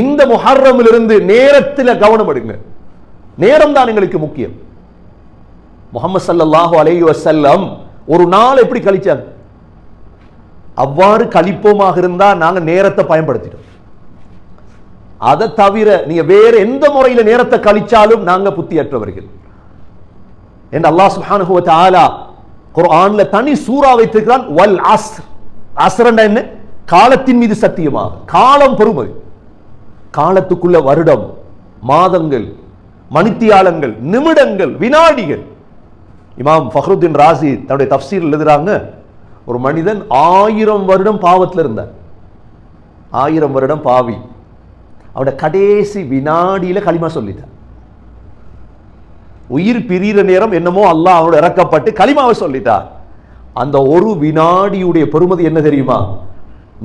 இந்த முஹர்ரமிலிருந்து நேரத்தில் கவனம் எடுங்க. நேரம் தான் எங்களுக்கு முக்கியம். முஹம்மது ஸல்லல்லாஹு அலைஹி வஸல்லம் ஒரு நாள் எப்படி கழிச்சாங்க? அவ்வாறு கழிப்போமாக இருந்தா நாங்க நேரத்தை பயன்படுத்திட்டோம். அதை தவிர நீங்க வேற எந்த முறையில நேரத்தை கழிச்சாலும் நாங்க புத்தியற்றவர்கள் என்று அல்லாஹ் சுப்ஹானஹு வ தஆலா குர்ஆன்ல தனி சூரா வைத்திருக்கிறான். வல் அஸ்ர். அஸ்ரன்னா என்ன? காலத்தின் மீது சத்தியமாக. காலம் பெருமதி. காலத்துக்குள்ள வருடம், மாதங்கள், மணித்தியாலங்கள், நிமிடங்கள், வினாடிகள். இமாம் ஃபக்ருத்தீன் ராசி தன்னுடைய தஃப்சீர் எழுதுறாங்க, ஒரு மனிதன் 1000 வருடம் பாவத்தில் இருந்தார். 1000 வருடம் பாவி. அவருடைய கடைசி வினாடியில களிமா சொல்லிட்டார். உயிர் பிரிகிற நேரம் என்னமோ அல்லாஹ் அவனோட இறக்கப்பட்டு களிமாவை சொல்லிட்டார். அந்த ஒரு வினாடியுடைய பெருமதி என்ன தெரியுமா?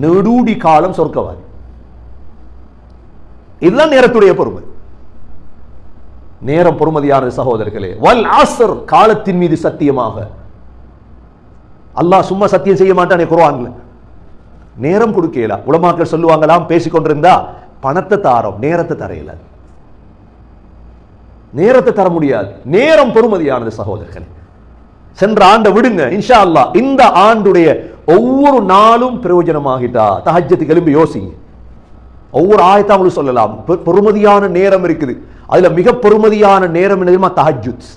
நெடுடி காலம் சொர்க்கவாதி. இதுதான் நேரத்துடைய பொறுமதி. நேரம் பொறுமதியானது சகோதரர்களே. வல் அஸ்ர், காலத்தின் மீது சத்தியமாக. அல்லாஹ் சும்மா சத்தியம் செய்ய மாட்டானே குர்ஆன்ல. நேரம் கொடுக்கல. உலமாக்கள் சொல்லுவாங்களாம், பேசிக்கொண்டிருந்தா பணத்தை தாரோம், நேரத்தை தரையில. நேரத்தை தர முடியாது. நேரம் பொறுமதியானது சகோதரர்களே. சென்ற ஆண்டை விடுங்க, இன்ஷா அல்லாஹ் இந்த ஆண்டுடைய ஒவ்வொரு நாளும் பிரயோஜனமாகிட்டா தஹஜ்ஜத்துக்கு எழும்பி யோசிங்க. ஒவ்வொரு ஆயத்தா உங்களுக்கு சொல்லலாம். பொறுமதியான நேரம் இருக்குது. அதுல மிக பொறுமதியான நேரம் என்ன? தஹஜ்ஜுத்.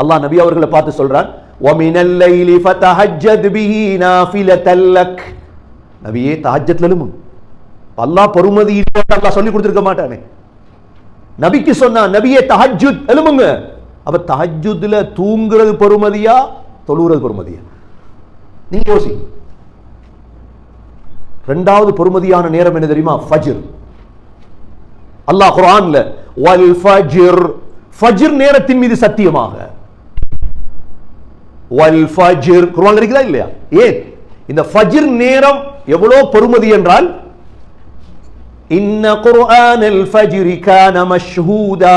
அல்லாஹ் நபி அவர்களை பார்த்து சொல்றான், வமினல் லைலி ஃபதஹஜ்ஜத் பிஹி நாஃபிலத்தல் லக். நபியே தஹஜ்ஜத்ல எழும்புங்க. அல்லாஹ் பொறுமதி அல்லாஹ் சொல்லி கொடுத்திருக்க மாட்டானே. நபிக்கு சொன்னா, நபியே தஹஜ்ஜுத் எழும்புங்க. அப்ப தஹஜ்ஜுத்ல தூங்குறது பொறுமதியா, தொழுகிறது பொறுமதியா? நீங்க யோசிங்க. இரண்டாவது பொறுமதியான நேரம் என்ன தெரியுமா? ஃபஜ்ர். அல்லாஹ் குர்ஆன்ல வல் ஃபஜ்ர், ஃபஜ்ர் நேரத்தின் மீது சத்தியமாக. வல் ஃபஜ்ர் குர்ஆன்ல இருக்குதா இல்லையா? ஏன் இந்த ஃபஜ்ர் நேரம் எவ்வளவு பொறுமதி என்றால், இன்ன குர்ஆனல் ஃபஜ்ரி கான மஷ்ஹூதா.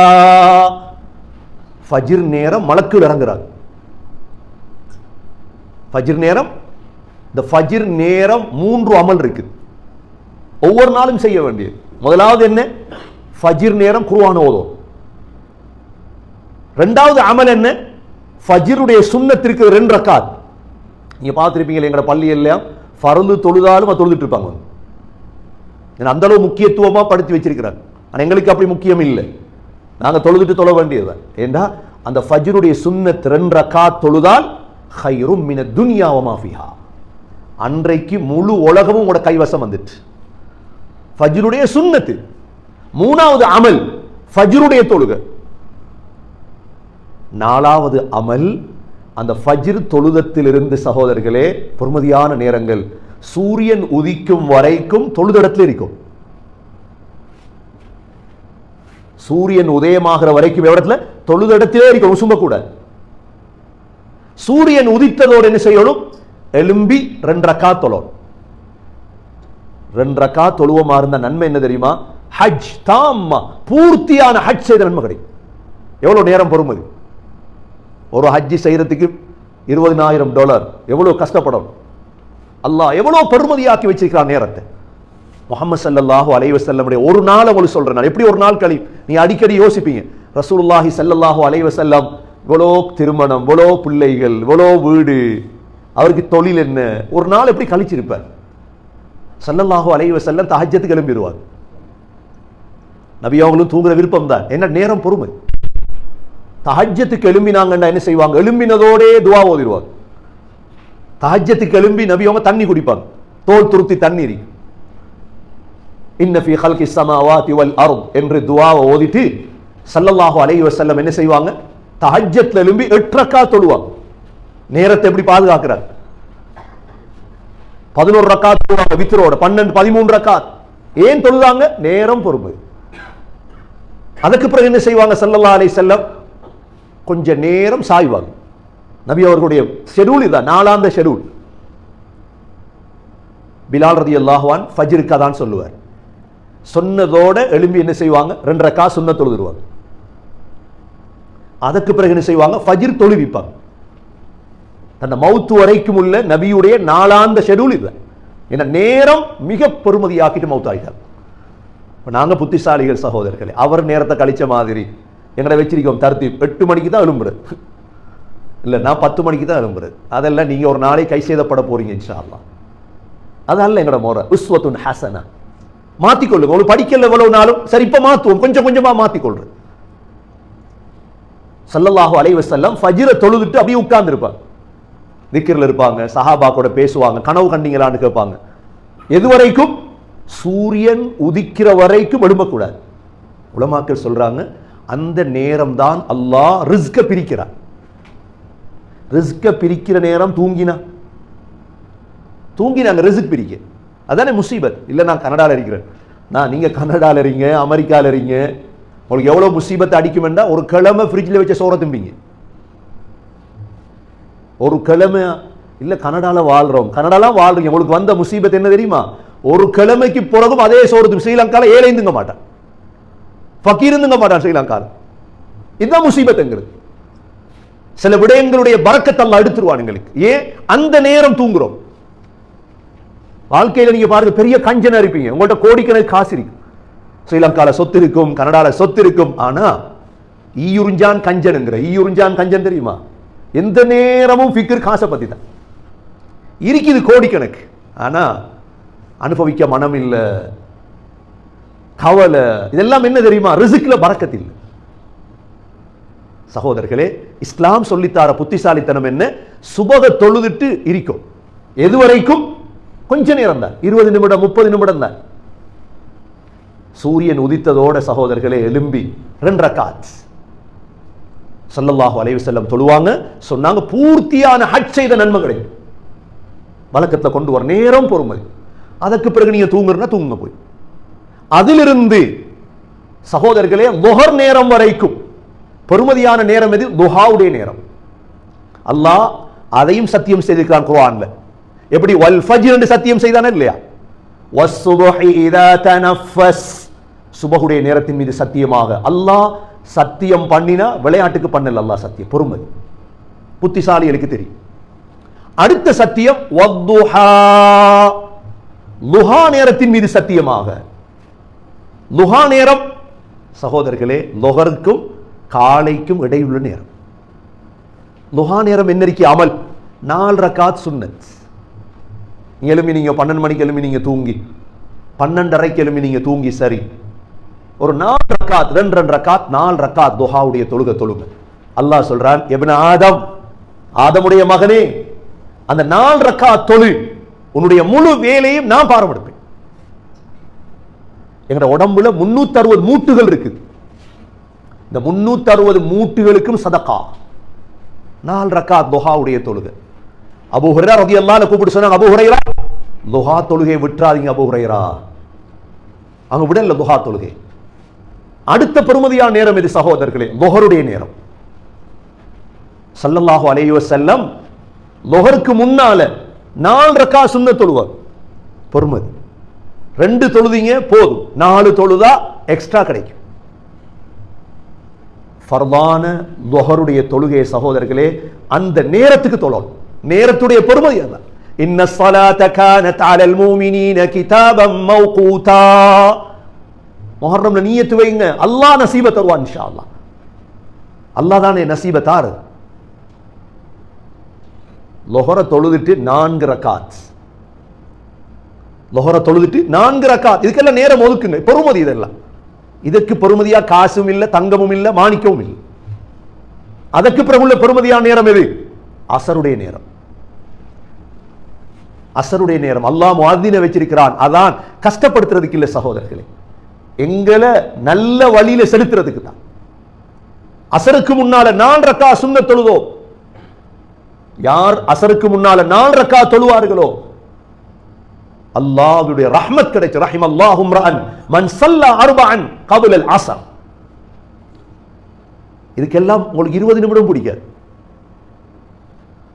ஃபஜ்ர் நேரம் மலக்குகள் இறங்குறாங்க. ஃபஜ்ர் நேரம், இந்த ஃபஜ்ர் நேரம் 3 அமல் இருக்குது, ஒவ்வொரு நாளும் செய்ய வேண்டியது. முதலாவது என்ன? ஃபஜ்ர் நேரம் குர்ஆன் ஓதும். இரண்டாவது அமல் என்ன? ஃபஜ்ருடைய சுன்னத்திற்கு 2 ரக்காத். நீங்க பார்த்திருப்பீங்க எங்கட பள்ளியில ஃபர்து தொழுதாலும் தொழுதுட்டு இருப்பாங்க. அந்த அளவு முக்கியத்துவமா படுத்தி வச்சிருக்கிறாங்க. ஆனா எங்களுக்கு அப்படி முக்கியம் இல்லை. நாங்க தொழுதுட்டு தொழ வேண்டியதுதான். ஏண்டா அந்த ஃபஜ்ருடைய சுன்னத் 2 ரக்காத் தொழுதால் ஹைரும் மினத் துன்யா வ மா ஃபீஹா. அன்றைக்கு முழு உலகமும் உங்களோட கைவசம் வந்துட்டு. ஃபஜ்ருடைய சுன்னத்து. மூணாவது அமல் ஃபஜ்ருடைய தொழுகை. நாலாவது அமல் அந்த ஃபஜ்ர் தொழுதத்திலிருந்து சகோதரர்களே, பொறுமதியான நேரங்கள் சூரியன் உதிக்கும் வரைக்கும் தொழுதடத்தில் இருக்கும். சூரியன் உதயமாகிற வரைக்கும் இடத்துல தொழுதடத்திலே இருக்கும், உசும்ப கூட. சூரியன் உதித்ததோடு என்ன செய்யணும்? எலும்பி 2 ரக்காத் தொழும். 2 ரக்காத் தொழுவமா இருந்த நன்மை என்ன தெரியுமா? ஹஜ் தாம்மா, பூர்த்தியான ஹஜ் செய்த நன்மை கிடைக்கும். எவ்வளவு நேரம் பொறுமதி? ஒரு ஹஜ் செய்யறதுக்கு $20,000 எவ்வளவு கஷ்டப்படும். அல்லாஹ் எவ்வளவு பெருமதியாக்கி வச்சிருக்கிறான் நேரத்தை. முஹம்மது ஸல்லல்லாஹு அலைஹி வஸல்லம் ஒரு நாள் உங்களுக்கு சொல்றேன் நான். எப்படி ஒரு நாள் கழியும்? நீ அடிக்கடி யோசிப்பீங்க, ரசூலுல்லாஹி ஸல்லல்லாஹு அலைஹி வஸல்லம் இவ்வளோ திருமணம், இவ்வளோ பிள்ளைகள், இவ்வளோ வீடு, அவருக்கு தொழில் என்ன, ஒரு நாள் எப்படி கழிச்சிருப்பார்? ஸல்லல்லாஹு அலைஹி வஸல்லம் தஹஜ்ஜத்துக்கு எழும்பிடுவார். நபி அவங்களும் தூங்குற விருப்பம் தான். என்ன நேரம் பொறுமை. தஹஜ்ஜத்துக்கு எழும்பினாங்கன்னா என்ன செய்வாங்க? எழும்பினதோடே துஆ ஓதிடுவாங்க. தஹஜ்ஜத்துக்கு எழும்பி நபி அவங்க தண்ணி குடிப்பாங்க, தோல் துருத்தி தண்ணீர். இன்ன ஃபீ ஹல்கிஸ் ஸமாவாதி வல் அர்த் என்று துஆவை ஓதிட்டு ஸல்லல்லாஹு அலைஹி வஸல்லம் என்ன செய்வாங்க? தஹஜ்ஜத்ல எழும்பி 8 ரக்காத் தொழுவாங்க. நேரத்தை எப்படி பாதுகாக்கிறாங்க? 11 ரக்காத் தொழுவாங்க வித்ரோட, 12 13 ரக்காத். ஏன் தொழுதாங்க? நேரம் பொறுமை. அதுக்கு பிறகு என்ன செய்வாங்க? ஸல்லல்லாஹு அலைஹி வஸல்லம் கொஞ்ச நேரம் சாய்வாங்க. நபி அவர்களுடைய ஷெட்யூல் இதான், நாளாந்த ஷெட்யூல். பிலால் ரலியல்லாஹு அன்ஹு ஃபஜ்ருக்கு அதான் சொல்லுவார். சொன்னதோட எழும்பி என்ன செய்வாங்க? 2 ரக்காத் சுன்னத் தொழுதுருவாங்க. அதுக்கு பிறகு என்ன செய்வாங்க? ஃபஜ்ர் தொழுவிப்பாங்க. தன்னை மௌத்து வரைக்கும் உள்ள நபியுடைய நாளாந்த ஷெட்யூல் இது. ஏன்னா நேரம் மிக பெருமதியாக்கிட்டு மௌத் ஆகிட்டார். நாங்க புத்திசாலிகள் சகோதரர்களே. அவர் நேரத்தை கழிச்ச மாதிரி எங்களை வச்சிருக்கோம் தர்த்தீப். 8 மணிக்கு தான் எழும்புறது இல்ல, நான் 10 மணிக்கு தான் எழும்புறது. அதெல்லாம் நீங்க ஒரு நாளை கை செய்தப்பட போறீங்க இன்ஷா அல்லாஹ். அதல்ல எங்களோட முறை. உஸ்வத்துன் ஹசனா, மாத்திக்கொள்ளுங்க. உங்களுக்கு படிக்கல எவ்வளவு நாளும் சரி, இப்ப மாத்துவோம், கொஞ்சம் கொஞ்சமா மாத்திக்கொள்றது. ஸல்லல்லாஹு அலைஹி வஸல்லம் ஃபஜ்ரை தொழுதுட்டு அப்படியே உட்கார்ந்து இருப்பாங்க, திக்ர்ல இருப்பாங்க, சஹாபா கூட பேசுவாங்க. கனவு கண்டீங்களான்னு கேட்பாங்க. எதுவரைக்கும்? சூரியன் உதிக்கிற வரைக்கும் எழும்பக்கூடாது. உலமாக்கள் சொல்றாங்க அந்த நேரம் தான் அல்லாஹ் ரிஸ்க பிரிக்கிறார். ரிஸ்க பிரிக்கிற நேரம் தூங்கினாங்க ரிஸ்க் பிரிக்க. அதானே முசீபத். இல்ல நான் கனடால இருக்கிறேன், நீங்க கனடால இருக்கீங்க, அமெரிக்கால இருக்கீங்க, உங்களுக்கு எவ்வளவு முசீபத்தை அடிக்கும்னா ஒரு கிழமை ஃப்ரிட்ஜில் வச்ச சோற திம்பிங்க. ஒரு கிழமை இல்ல, கனடால வாழ்றீங்க, உங்களுக்கு வந்த முசீபத் என்ன தெரியுமா? ஒரு கிழமைக்கு பிறகும் அதே சோறு. ஸ்ரீலங்கால ஏழை இருந்துங்க மாட்டான், ஃபக்கீர் இருந்துங்க மாட்டான் ஸ்ரீலங்கால. இதுதான் முசீபத்துங்கிறது. சில விடயங்களுடைய பரக்கத்தை அல்லாஹ் எடுத்துருவான் எங்களுக்கு. ஏன்? அந்த நேரம் தூங்குறோம். வாழ்க்கையில நீங்க பாருங்க, பெரிய கஞ்சனா இருப்பீங்க, உங்கள்ட்ட கோடிக்கணக்கு காசு இருக்கு, ஸ்ரீலங்கால சொத்து இருக்கும், கனடால சொத்து இருக்கும். ஆனா ஈயுறிஞ்சான் கஞ்சன் தெரியுமா? எந்த நேரமும் ஃபிக்ர் காசை பத்தி தான் இருக்குது, கோடிக்கணக்கு. ஆனா அனுபவிக்க மனம் இல்ல, கவலை. இதெல்லாம் என்ன தெரியுமா? ரிஸ்க்ல பரக்கத் இல்லை. சகோதரர்களே, இஸ்லாம் சொல்லித்தார புத்திசாலித்தனம் என்ன? சுபக தொழுதுட்டு இருக்கும். எதுவரைக்கும்? கொஞ்ச நேரம் தான், 20 நிமிடம் 30 நிமிடம் தான். சூரியன் உதித்ததோட சகோதரர்களே எழும்பி 2 ரக்காத் ஸல்லல்லாஹு அலைஹி வஸல்லம் தொழுவாங்க. சொன்னாங்க பூர்த்தியான ஹஜ் செய்த நன்மை கிடைக்கும். வழக்கத்துல கொண்டு வர நேரம் பொறுமதி. அதற்கு பிறகு நீங்க தூங்குறனா தூங்க போய். அதிலிருந்து சகோதரர்களே லுஹர் நேரம் வரைக்கும் பொறுமதியான நேரம் எது? துஹாவுடைய நேரம். அல்லாஹ் அதையும் சத்தியம் செய்திருக்கிறான் குர்ஆன்ல. எப்படி? வல் ஃபஜ்ர் என்று சத்தியம் செய்தானே இல்லையா? வஸ்ஸுபஹி இதா தனஃபஸ், சுபஹுடைய நேரத்தின் மீது சத்தியமாக. அல்லாஹ் சத்தியம் பண்ணினா விளையாட்டுக்கு பண்ணல, அல்லாஹ் சத்தியம் பொறுமதி. புத்திசாலிகளுக்கு தெரியும். அடுத்த சத்தியம் வத்துஹா, லுஹா நேரத்தின் மீது சத்தியமாக. லுஹா நேரம் சகோதரர்களே லுஹருக்கும் காலைக்கும் இடையுள்ள நேரம். லுஹா நேரம் என்ன இருக்கு? அமல் 4 ரக்காத் சுன்னத். எழுமி நீங்க 12 மணிக்கு எழுமி நீங்க தூங்கி 12:30க்கு எழுமி நீங்க தூங்கி சரி, ஒரு 4 ரக்காத் 2 ரக்காத் 4 ரக்காத் துஹாவுடைய தொழுக. அல்லாஹ் சொல்றான், இப்னு ஆதமுடைய மகனே, அந்த 4 ரக்காத் தொழு, உன்னுடைய முழு வேலையும் நான் பாரப்படுப்பேன். எங்க உடம்புல 360 மூட்டுகள் இருக்கு. இந்த 360 மூட்டுகளுக்கும் சதகா 4 ரக்காத் துஹாவுடைய தொழுக. அபூ ஹுரைரா ரலியல்லாஹு அன்ஹு கூப்பிட்டு சொன்னாங்க, அபூ ஹுரைரா துஹா தொழுகை விட்டுறாதீங்க அபூ ஹுரைரா. அங்க விடல துஹா தொழுகை. அடுத்த பெருமதியான நேரம் இது சகோதரர்களே, லுஹருடைய நேரம். ஸல்லல்லாஹு அலைஹி வஸல்லம் லுஹருக்கு முன்னால 4 ரக்காத் சுன்னத் தொழுவார். பொறுமதி. 2 தொழுதீங்க போதும், 4 தொழுதா எக்ஸ்ட்ரா கிடைக்கும். ஃபர்தான லுஹருடைய தொழுகை சகோதரர்களே அந்த நேரத்துக்கு தொழணும். நேரத்துடைய பொறுமதி அதான். இன்ன ஸலாத கானத் அலல் முஃமினீன கிதாபம் மௌகூதா. முஹர்ரம்ல நியத்து வைங்க, அல்லாஹ் நசீப தருவான் இன்ஷா அல்லாஹ். அல்லாஹ் தானே நசீப தாரு. லுஹர தொழுதுட்டு 4 ரக்காத், லுஹர தொழுதுட்டு 4 ரக்காத். இதுக்கெல்லாம் நேரம் ஒதுக்குங்க, பொறுமதி இதெல்லாம். இதற்கு பொறுமதியா காசும் இல்ல, தங்கமும் இல்ல, மாணிக்கவும் இல்லை. அதற்கு பிறகு உள்ள பொறுமதியான நேரம் எது? அசருடைய நேரம். அசருடைய நேரம் அல்லாஹ் முஅத்தினை வச்சிருக்கிறான். அதான் கஷ்டப்படுத்துறதுக்கு இல்ல சகோதரர்களே, எங்களை நல்ல வழியில செலுத்துறதுக்கு தான். அசருக்கு முன்னால 4 ரக்காத் சுன்னத் தொழுதோ, யார் அசருக்கு முன்னால 4 ரக்காத் தொழுவார்களோ அல்லாஹ்வுடைய ரஹ்மத் கிடைச்சு. ரஹிமல்லாஹு இம்ரஅன் மன் ஸல்லா அர்பஅன் கப்ல அல் அஸ்ர். இதுக்கெல்லாம் உங்களுக்கு 20 நிமிடம் பிடிக்காது.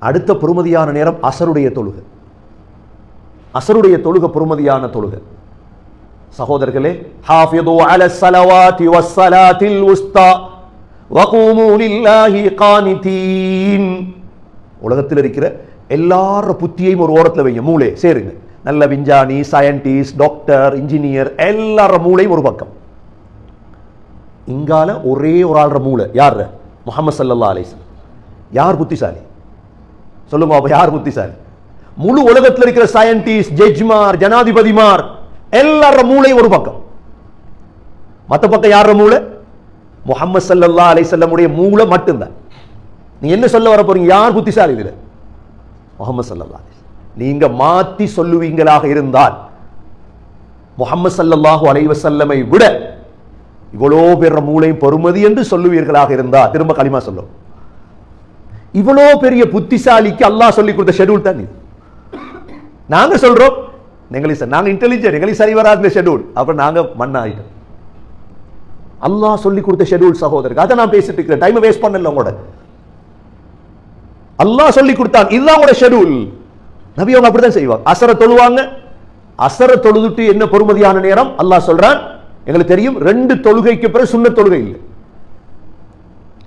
அடுத்த பொறுமதியான நேரம் அசருடைய தொழுகை. அசருடைய தொழுகை பொறுமதியான தொழுகை சகோதரர்களே. ஹாஃபிது அலஸ் ஸலவாத்தி வஸ் ஸலாத்தில் உஸ்தா வகூமு லில்லாஹி கானிதீன். உலகத்தில் இருக்கிற எல்லார புத்தியையும் ஒரு ஓரத்தில் வைங்க, மூளை சேருங்க. நல்ல விஞ்ஞானி, சயின்டிஸ்ட், டாக்டர், இன்ஜினியர் எல்லார மூளையும் ஒரு பக்கம். இங்கால ஒரே ஒரு ஆள்ற மூளை யார்? முஹம்மது ஸல்லல்லாஹு அலைஹி வஸல்லம். யார் புத்திசாலி சொல்லுங்க அப்ப, யார் புத்திசாலி? முழு உலகத்தில் இருக்கிற சயின்டிஸ்ட், ஜட்ஜ்மார், ஜனாதிபதிமார் எல்லார மூளை ஒரு பக்கம். மத்த பக்கம் யார மூளை? முஹம்மது ஸல்லல்லாஹு அலைஹி வஸல்லம் உடைய மூளை மட்டும்தான். நீ என்ன சொல்ல வர போறீங்க? யார் புத்திசாலி இதுல? முஹம்மது ஸல்லல்லாஹு அலைஹி வஸல்லம். நீங்க மாத்தி சொல்லுவீங்களாக இருந்தால் முஹம்மது ஸல்லல்லாஹு அலைஹி வஸல்லமை விட இவ்வளோ பெரிய மூளை பொறுமதி என்று சொல்லுவீர்களாக இருந்தால், திரும்ப களிமா சொல்லும், இவ்வளோ பெரிய புத்திசாலிக்கு அல்லாஹ் சொல்லி கொடுத்த ஷெட்யூல் தான் இது. நாங்க சொல்றோம் நாங்க இன்டெலிஜென்ட், எங்களுக்கு சரி வராது இந்த ஷெட்யூல், அப்புறம் நாங்க மண்ணாயிட்டோம். அல்லாஹ் சொல்லி கொடுத்த ஷெட்யூல் சகோதரர், அதை நான் பேசிட்டு இருக்கிறேன், டைம் வேஸ்ட் பண்ணல உங்களோட. அல்லாஹ் சொல்லி கொடுத்தான், இதுதான் உங்களோட ஷெட்யூல். நபி அவங்க அப்படிதான் செய்வாங்க. அசர தொழுவாங்க, அசர தொழுதுட்டு என்ன பொறுமதியான நேரம் அல்லாஹ் சொல்றான், எங்களுக்கு தெரியும் 2 தொழுகைக்கு பிறகு சுன்னத் தொழுகை இல்லை.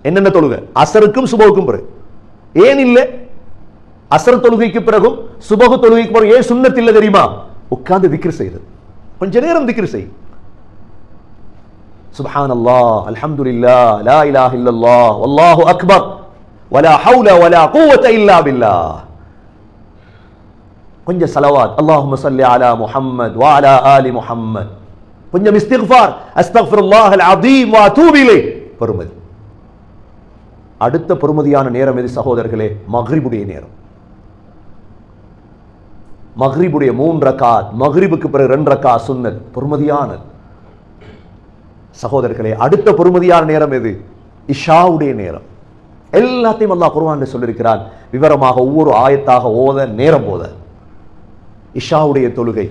என்னென்ன தொழுகை? அசருக்கும் சுபகுக்கும் பிறகு. ஏன் இல்லை? அசர் தொழுகைக்கு பிறகும் சுபகு தொழுகைக்கு பிறகு ஏன் சுன்னத் இல்லை தெரியுமா? உட்கார்ந்து திக்ர் செய்யுது, கொஞ்ச நேரம் திக்ர் செய். சுப்ஹானல்லாஹ், அல்ஹம்துலில்லாஹ், லா இலாஹ இல்லல்லாஹ், வல்லாஹு அக்பர், வலா ஹவுல வலா குவத இல்லா பில்லாஹ். கொஞ்சம் ஸலவாத், அல்லாஹும்ம ஸல்லி அலா முஹம்மத் வ அலா ஆலி முஹம்மத். கொஞ்சம் இஸ்திக்ஃபார், அஸ்தக்ஃபிருல்லாஹல் அஸீம் வ அதூபு இலைஹ். பொறுமதி. அடுத்த பொறுமதியான நேரம் எது சகோதரர்களே? மக்ரிபுடைய நேரம். மக்ரிபுடைய 3 ரக்காத், மக்ரிபுக்கு பிறகு 2 ரக்காத் சுன்னத், பொறுமதியானது சகோதரர்களே. அடுத்த பொறுமதியான நேரம் எது? இஷாவுடைய நேரம். எல்லாத்தையும் அல்லாஹ் குர்ஆன்ல சொல்லியிருக்கிறான், விவரமாக ஒவ்வொரு ஆயத்தாக ஓத நேரம் போத. இஷாவுடைய தொழுகை